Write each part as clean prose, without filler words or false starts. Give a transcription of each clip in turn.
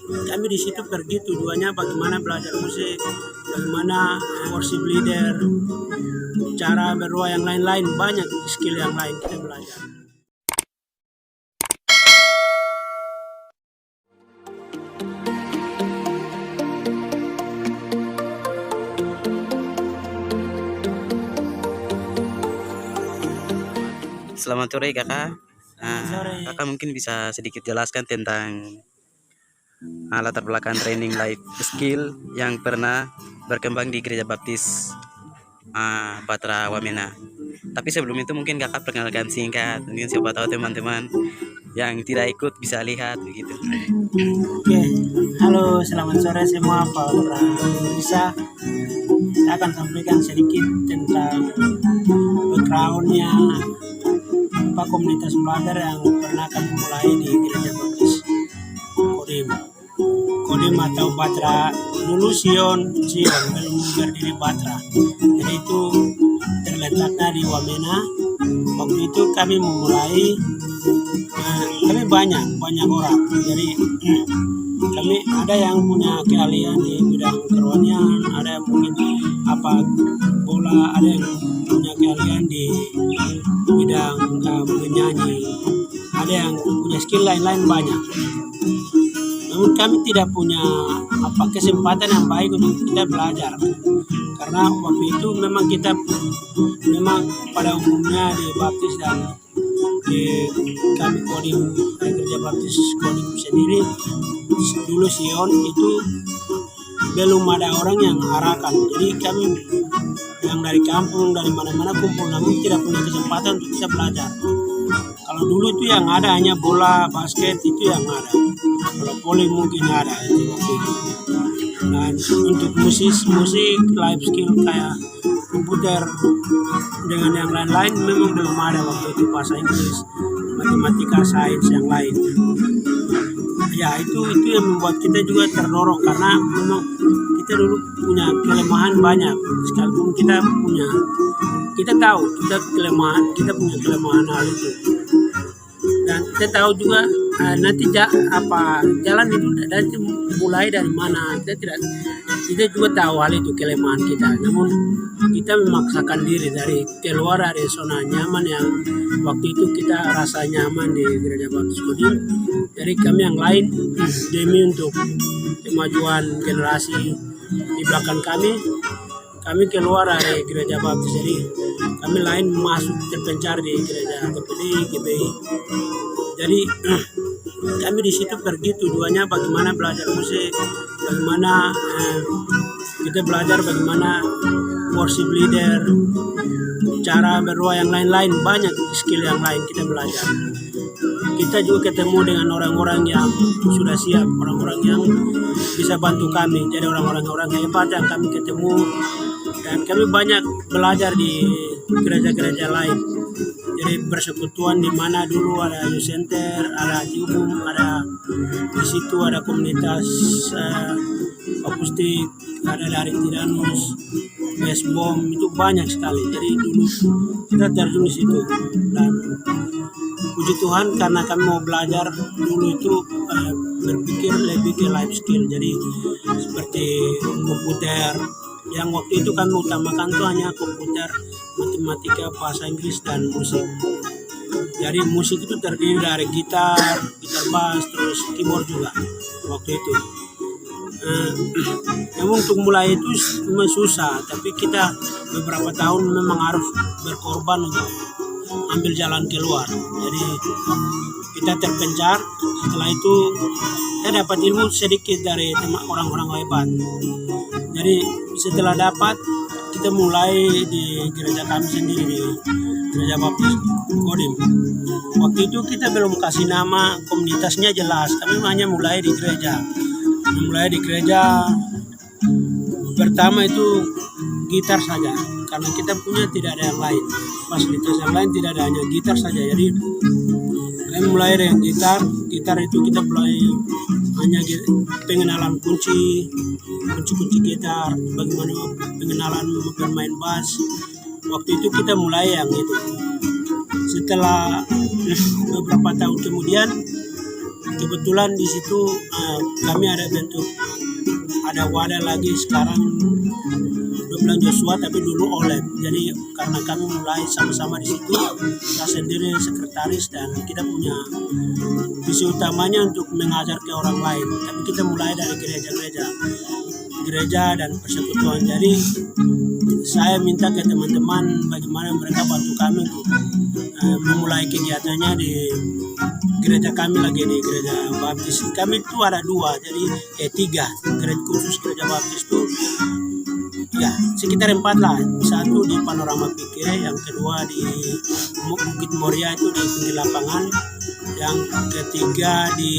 kami di situ pergi tujuannya bagaimana belajar musik, bagaimana worship leader, cara berdoa yang lain-lain, banyak skill yang lain kita belajar. Selamat sore kakak. Sore. Kakak mungkin bisa sedikit jelaskan tentang latar belakang training life skill yang pernah berkembang di Gereja Baptis Batra Wamena. Tapi sebelum itu mungkin kakak perkenalkan singkat, mungkin siapa tahu teman-teman yang tidak ikut bisa lihat begitu. Oke, halo, selamat sore semua para bisa. Saya akan sampaikan sedikit tentang backgroundnya apa komunitas belajar yang pernah kami mulai di Gereja Baptis Kodim atau Batra. Dulu Sion belum berdiri Batra, jadi itu terletaknya di Wamena. Waktu itu kami memulai, kami banyak orang, jadi kami ada yang punya keahlian di bidang kerohanian, ada yang mungkin bola, ada yang punya keahlian di bidang menyanyi, ada yang punya skill lain-lain banyak. Namun kami tidak punya kesempatan yang baik untuk kita belajar, karena waktu itu memang pada umumnya di Baptis dan di kami Kodim, Gereja Baptis Kodim sendiri dulu Sion itu belum ada orang yang arahkan, jadi kami yang dari kampung dari mana-mana kumpul, namun tidak punya kesempatan untuk bisa belajar. Kalau dulu itu yang ada hanya bola, basket itu yang ada, kalau voli mungkin ada itu waktu itu. Dan untuk musik life skill kayak komputer dengan yang lain-lain memang belum ada waktu itu, bahasa Inggris, matematika, sains yang lain. Ya itu yang membuat kita juga terdorong, karena memang kita dulu punya kelemahan banyak, sekalipun kita tahu kita punya kelemahan hal itu, dan kita tahu juga nanti jalan itu nanti mulai dari mana, kita juga tahu hal itu kelemahan kita, namun kita memaksakan diri dari keluar dari zona nyaman yang waktu itu kita rasa nyaman di Gereja Baptis Kodim. Jadi kami yang lain demi untuk kemajuan generasi di belakang kami keluar dari Gereja Baptis, jadi kami lain masuk terpencar di Gereja GPI. Jadi kami di situ pergi tujuannya bagaimana belajar musik, bagaimana kita belajar bagaimana worship leader, cara berdoa yang lain-lain, banyak skill yang lain kita belajar. Kita juga ketemu dengan orang-orang yang sudah siap, orang-orang yang bisa bantu kami, jadi orang-orang hebat yang kami ketemu, dan kami banyak belajar di gereja-gereja lain. Jadi bersekutuan di mana dulu ada youth center, ada umum, ada di situ ada komunitas akustik, ada dari Tiranus, Westbom, itu banyak sekali. Jadi dulu kita terjun di situ, dan puji Tuhan karena kami mau belajar dulu itu berpikir lebih ke life skill, jadi seperti komputer. Yang waktu itu kan utamakan tuh hanya komputer, matematika, bahasa Inggris, dan musik. Jadi musik itu terdiri dari gitar bass, terus keyboard juga waktu itu. Namun untuk mulai itu memang susah, tapi kita beberapa tahun memang harus berkorban untuk ambil jalan keluar. Jadi kita terpencar, setelah itu kita dapat ilmu sedikit dari orang-orang hebat. Jadi setelah dapat, kita mulai di gereja kami sendiri, di Gereja Baptis Kodim. Waktu itu kita belum kasih nama komunitasnya jelas, kami hanya mulai di gereja. Pertama itu gitar saja, karena kita punya tidak ada yang lain, fasilitas yang lain tidak ada, hanya gitar saja. Jadi kami mulai dengan gitar itu kita mulai hanya pengenalan kunci gitar, bagaimana pengenalan bermain bass. Waktu itu kita mulai yang itu. Setelah beberapa tahun kemudian kebetulan di situ kami ada wadah lagi sekarang bilang Joshua tapi dulu Oleh. Jadi karena kami mulai sama-sama di situ, saya sendiri sekretaris dan kita punya visi utamanya untuk mengajar ke orang lain. Tapi kita mulai dari gereja dan persekutuan. Jadi saya minta ke teman-teman bagaimana mereka bantu kami untuk memulai kegiatannya di gereja kami lagi di gereja Baptis. Kami itu ada 2, jadi 3 gereja khusus gereja Baptis itu. Ya, sekitar 4 lah. Satu di Panorama Pikir, yang kedua di Bukit Moria itu di pinggir lapangan, yang ketiga di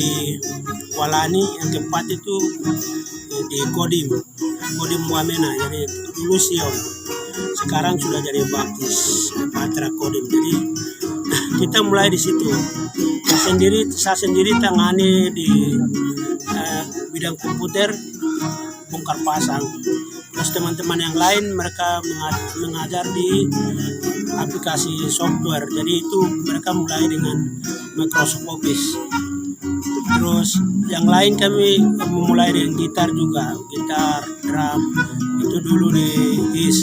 Walani, yang keempat itu di Kodim Wamena, jadi dulu Sion. Sekarang sudah jadi Baptis Batra Kodim. Jadi kita mulai di situ. Saya sendiri tangani di bidang komputer, bongkar pasang. Terus teman-teman yang lain mereka mengajar di aplikasi software. Jadi itu mereka mulai dengan Microsoft Office. Terus yang lain kami memulai dengan gitar juga, gitar, drum, itu dulu di HIS.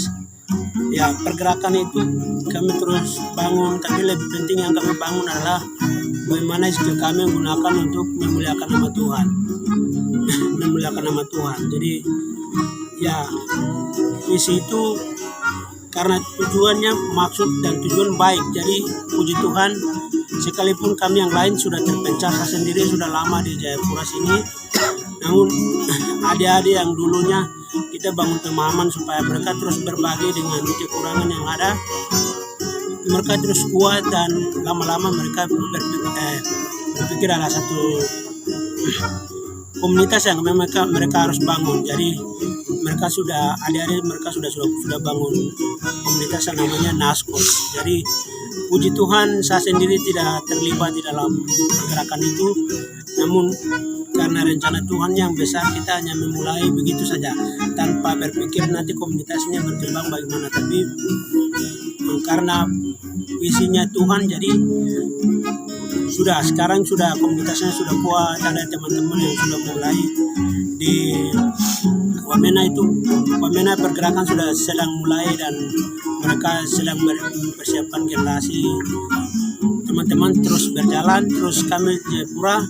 Ya, pergerakan itu kami terus bangun, tapi lebih penting yang kami bangun adalah bagaimana skill kami gunakan untuk memuliakan nama Tuhan. Memuliakan nama Tuhan. Jadi ya, visi itu karena tujuannya, maksud dan tujuan baik. Jadi puji Tuhan, sekalipun kami yang lain sudah terpencar, saya sendiri sudah lama di Jayapura sini, namun adik-adik yang dulunya kita bangun pemahaman supaya mereka terus berbagi dengan kekurangan yang ada, mereka terus kuat dan lama-lama mereka berpikir ada satu komunitas yang mereka harus bangun. Jadi mereka sudah bangun komunitas yang namanya Naskos. Jadi puji Tuhan, saya sendiri tidak terlibat di dalam pergerakan itu, namun karena rencana Tuhan yang besar, kita hanya memulai begitu saja tanpa berpikir nanti komunitasnya berkembang bagaimana. Tapi karena visinya Tuhan, jadi sekarang komunitasnya sudah kuat. Ada teman-teman yang sudah mulai di Wamena pergerakan sudah sedang mulai dan mereka sedang mempersiapkan generasi. Teman-teman terus berjalan, terus kami di Jayapura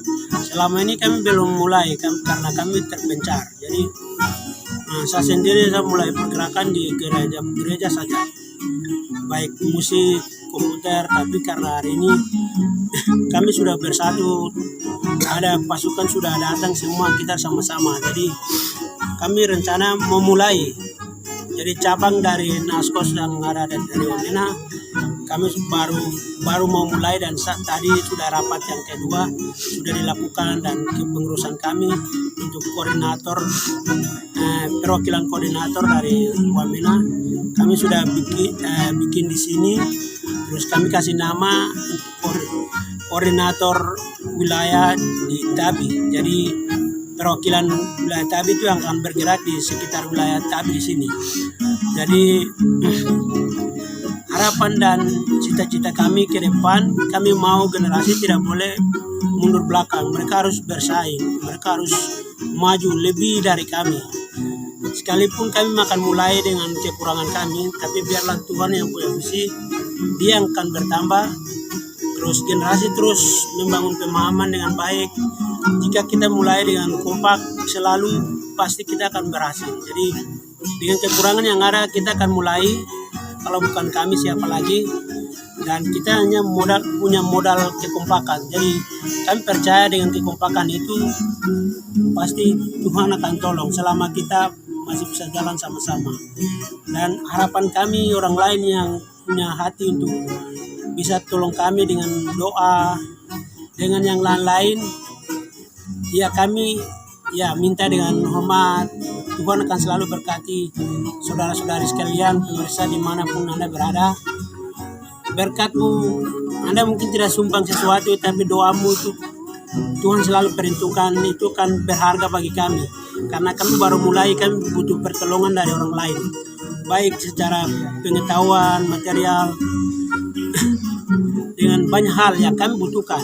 selama ini kami belum mulai karena kami terpencar. Jadi saya mulai pergerakan di gereja saja, baik musik, komputer. Tapi karena hari ini kami sudah bersatu, ada pasukan sudah datang semua, kita sama-sama. Jadi kami rencana memulai, jadi cabang dari Naskos yang ada dari Wamena, kami baru mau mulai. Dan tadi sudah rapat yang kedua sudah dilakukan, dan kepengurusan kami untuk koordinator, perwakilan koordinator dari Wamena kami sudah bikin di sini. Terus kami kasih nama koordinator wilayah di Tabi. Jadi perwakilan wilayah Tabi itu yang akan bergerak di sekitar wilayah Tabi di sini. Jadi harapan dan cita-cita kami ke depan, kami mau generasi tidak boleh mundur belakang. Mereka harus bersaing, mereka harus maju lebih dari kami. Sekalipun kami akan mulai dengan kekurangan kami, tapi biarlah Tuhan yang punya visi, Dia yang akan bertambah. Terus generasi terus membangun pemahaman dengan baik. Jika kita mulai dengan kompak selalu, pasti kita akan berhasil. Jadi dengan kekurangan yang ada, kita akan mulai. Kalau bukan kami, siapa lagi? Dan kita hanya punya modal kekompakan. Jadi kami percaya dengan kekompakan itu pasti Tuhan akan tolong selama kita masih bisa jalan sama-sama. Dan harapan kami, orang lain yang punya hati untuk bisa tolong kami dengan doa, dengan yang lain-lain, ya kami minta dengan hormat. Tuhan akan selalu berkati saudara-saudari sekalian, pemirsa dimanapun Anda berada. Berkat-Mu, Anda mungkin tidak sumbang sesuatu, tapi doamu itu Tuhan selalu perhitungkan, itu kan berharga bagi kami. Karena kami baru mulai, kami butuh pertolongan dari orang lain, baik secara pengetahuan, material, dengan banyak hal yang kami butuhkan.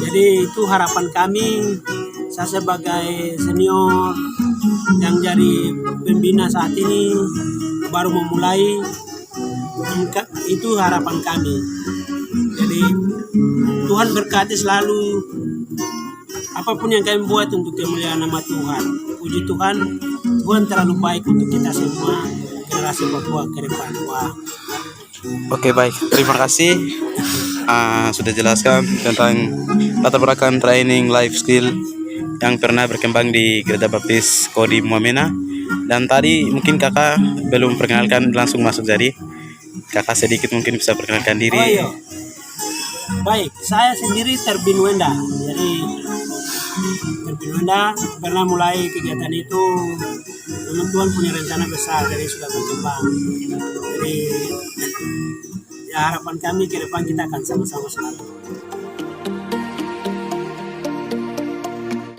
Jadi itu harapan kami, saya sebagai senior yang jadi pembina saat ini baru memulai, itu harapan kami. Jadi Tuhan berkati selalu apapun yang kami buat untuk kemuliaan nama Tuhan. Puji Tuhan, Tuhan terlalu baik untuk kita semua generasi Papua ke depan. Wah. Oke, baik, terima kasih sudah jelaskan tentang latar belakang training life skill yang pernah berkembang di Gereja Baptis Kodim Wamena. Dan tadi mungkin kakak belum perkenalkan, langsung masuk, jadi kakak sedikit mungkin bisa perkenalkan diri. Oh iya. Baik, saya sendiri Terbin Wenda. Jadi Terbin Wenda pernah mulai kegiatan itu, memang Tuhan punya rencana besar, jadi sudah berkembang. Jadi ya harapan kami ke depan kita akan sama-sama selalu.